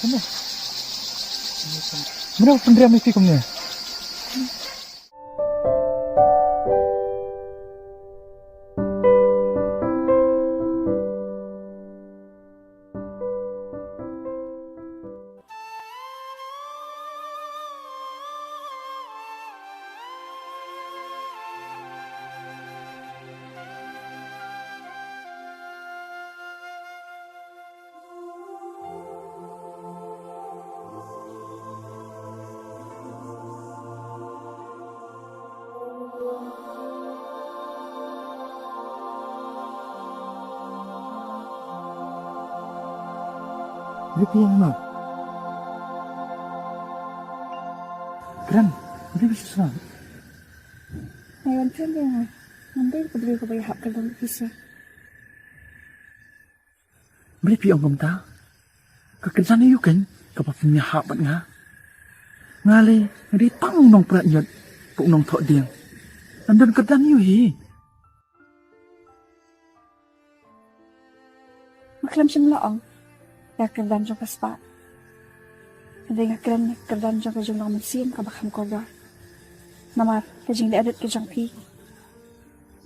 Ano? Mana pendirian mesti kamu? Berapa yang mau? Keren, dia bisa serang. Ngayon ka lang. Nanday ko beli ko bayahap ka lang bisa. Beli pi ông ta. Kekensan iyo kan, kapag niya hapat nga. Ngali, hindi tang nong pranyot, puk nong thok diang. Nandun kedan iyo hi. Maklam siyang laong. Kerdan jong kaspa. Hindi nga kerdan jong kajong lang magsim kabakam ko ga. Namar, kajing liadat kajang pi.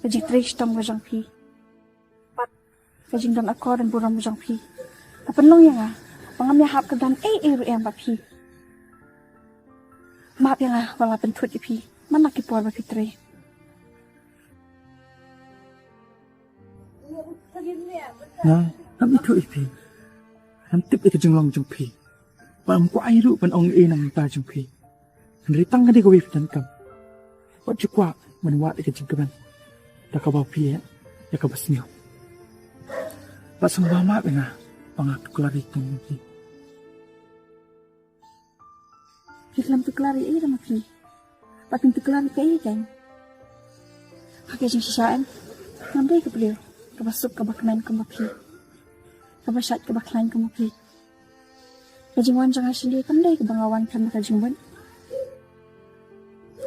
Kajing trish tom kajang pi. Pat, kajing dan ako dan burang kajang pi. Napanlong yang nga, pangamyahap kerdan ru yang ba pi. Maap yang nga, wala pentut i pi. Manakipuan ba pitri. Nah, nam itu ipi. Nam tip itu jenglong jeng pi. Pam ko ai ru pan ong e nang ta jeng pi. Henry tang ka di ko wi dan kam. Wat jukwa man wat ke jeng kaman. Ta ka ba pi ya ka basnyo. Ba samba ma nga pangak klari tung pi. Hiklam tu klari ay ramah pi. Pating tu klari ka ay kan. Pakai jeng sisaan. Nanday ka beliau. Kabasuk kabaknan ka mapi. Kabasat kabaklan ka mapi. Kajingwan jangan sendiri pandai kebangawan kan kajingwan.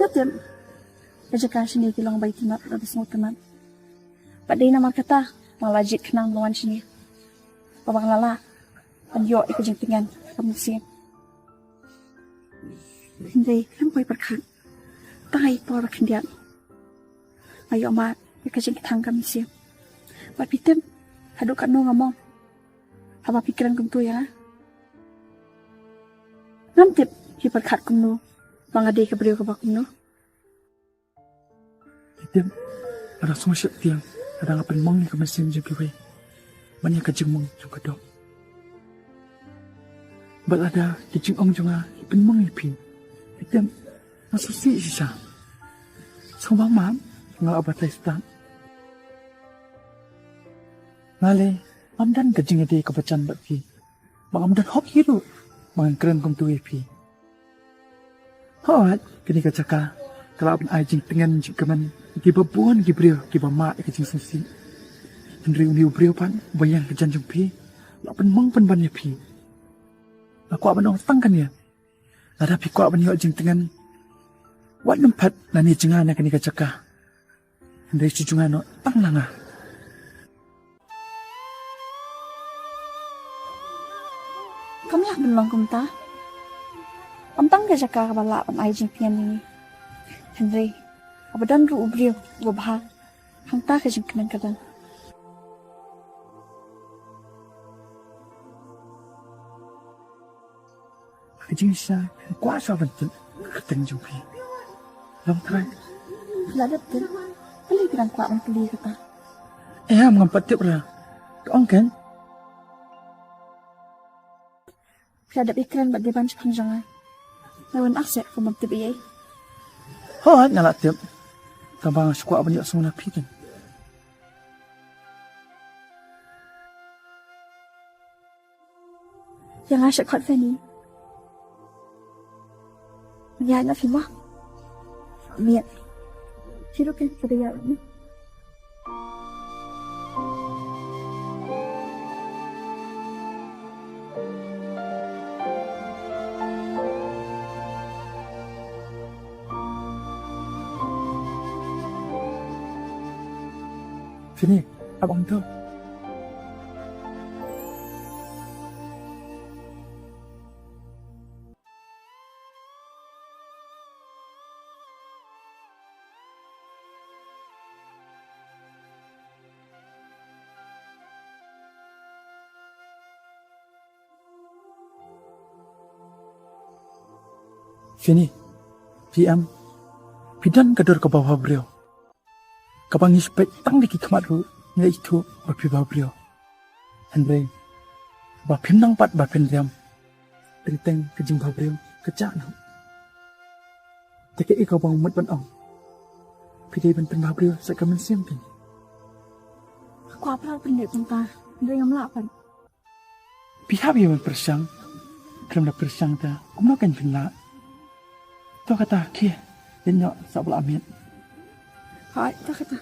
Natin, kajaka sendiri kilang bayi tinap rabis mo teman. Padai nama kata malajit kenang lawan sini. Babang lala, panyo ikajing tingan kamusin. Hindi, lampai perkat. Tay por kendian. Ayo amat, ikajing kitang kamusin. Bat pitem, haduk kan no ngomong. Apa pikiran kum tu ya? Nantip hiperkat kum no, bangade ke beliau ke bakum no. Pitem, ada semua syak tiang, ada ngapain mong ke mesin je piwe. Banyak kajing mong juga dok. Bal ada kajing ong juga ipin mong ipin. Pitem, nasusi sisa. Sama mam, ngal abatai stang. Ngale, amdan kajing ade kabacan bat pi. Bang amdan hop hiru, bang keren kum tuwe pi. Hot, kini kacaka, kalau abang ajing tengan jing keman, kiba buan kibriyo, kiba mak kajing susi. Henry uni ubriyo pan, bayang kejan jung pi, lapan mong pan ban ya pi. Aku abang ong tangkan ya. Lada pi ko abang yuk jing tengan. Wat nempat nani jengana kini kacaka. Henry cujungano tang langa. Kami lah belong kumta. Amtang ke jaka kabala pan ai jing pian ini. Henry, abadan ru ubriu wabha. Hangta ke jing kenan kadan. Kajing sa kuasa bentuk keteng jung pi. Long try. Ladat tu, beli kerang kuat man beli kata. Mengampat tiap lah. Kau kan? Kada ikan bak deban sepang jangan. Lawan aset kumam tibi ay. Hot ngalak tiap. Tambang suka banyak semua napi kan. Yang asyik kuat ni. Miat nak firma. Miat. Sirukan pada ya ni. Sini, abang tu. Sini, PM, pidan kadar ke bawah beliau. Kapang ispek tang di kikmat ru, ngai itu bapi bawah beliau. Henry, bapin nang pat bapin diam. Tenteng kejing bawah beliau, kecak nang. Teke ikau bang umat ban ong. Pidai ban pen bawah beliau, sekamen siam pin. Aku apa pendek tentang Henry yang melapan. Pihak yang bersang, kerana bersang ta, kumnakan pina. Tuh kata kia, dan nyok sabul amit. Hai, tak kata.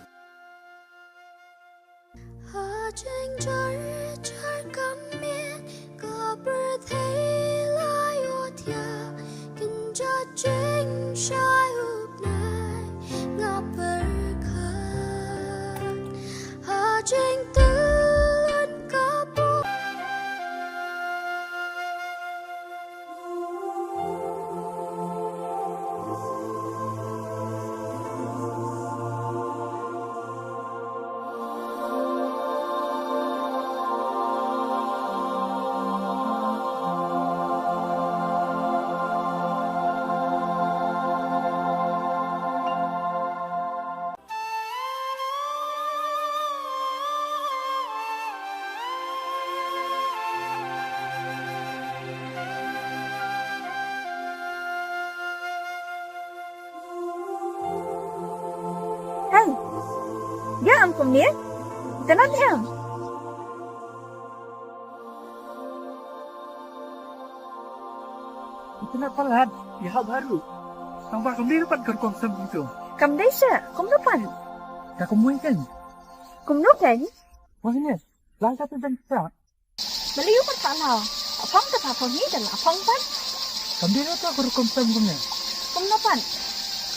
trên trời trời cắm miên có bờ thế lai ô thia kinh cha trên sai úp này ngập bờ khát hà trên tư lên có bố Hey, ya ampun dia. Tenang dia. Itu nak palat, ya baru. Tambah kembali dapat kerkong sem itu. Kamu desa, kamu depan. Tak kemui kan? Kamu nukan. Maksudnya, lah satu dan tak. Beliau pun tak tahu. Apang tak apa ni dan apang pan. Kembali tu aku kerkong sem kumnya. Kamu depan.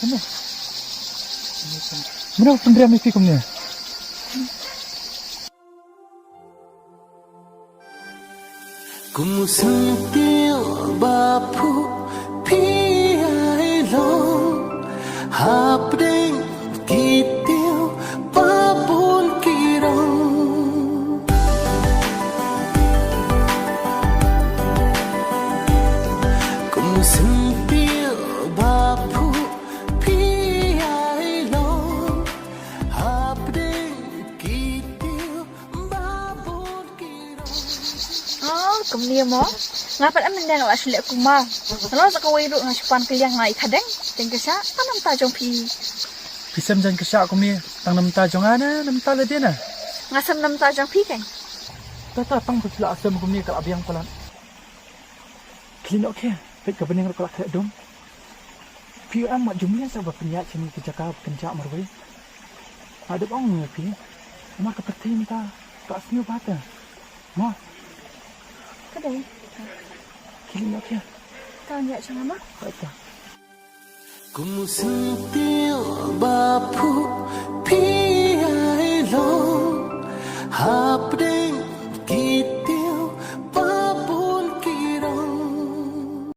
Kumnya. Mana pendirian mesti kumnya? Cùng sương tiêu ba phụ phi ai lòng hạp đinh kỳ tiêu ba bốn kỳ đồng cùng sương tiêu ba phụ phi ai lòng hạp đinh kỳ tiêu ba bốn kỳ đồng. Oh, kamu dia mo. Ngapat aman dia nak selek kuma. Kalau tak kau hidup dengan cupan keliang naik kadang, tengok sa, tanam tajong pi. Pisam jan kesyak kumnya. Tang nam ta jong ana, nam ta le dia na. Ngasam nam tajong pi kan? Tata tang bersila asam kumnya kalau abiang pelan. Clean okey. Baik kebening kalau tak dom. Pi amat jumlah sebab penyak sini kejakar kencak marwai. Ada bang pi. Mak kepertiin ta. Tak senyum bata. Mak, Kedai. clean okey. Tahu dia macam mana? Baik ta. Cùng sương tiêu ba phụ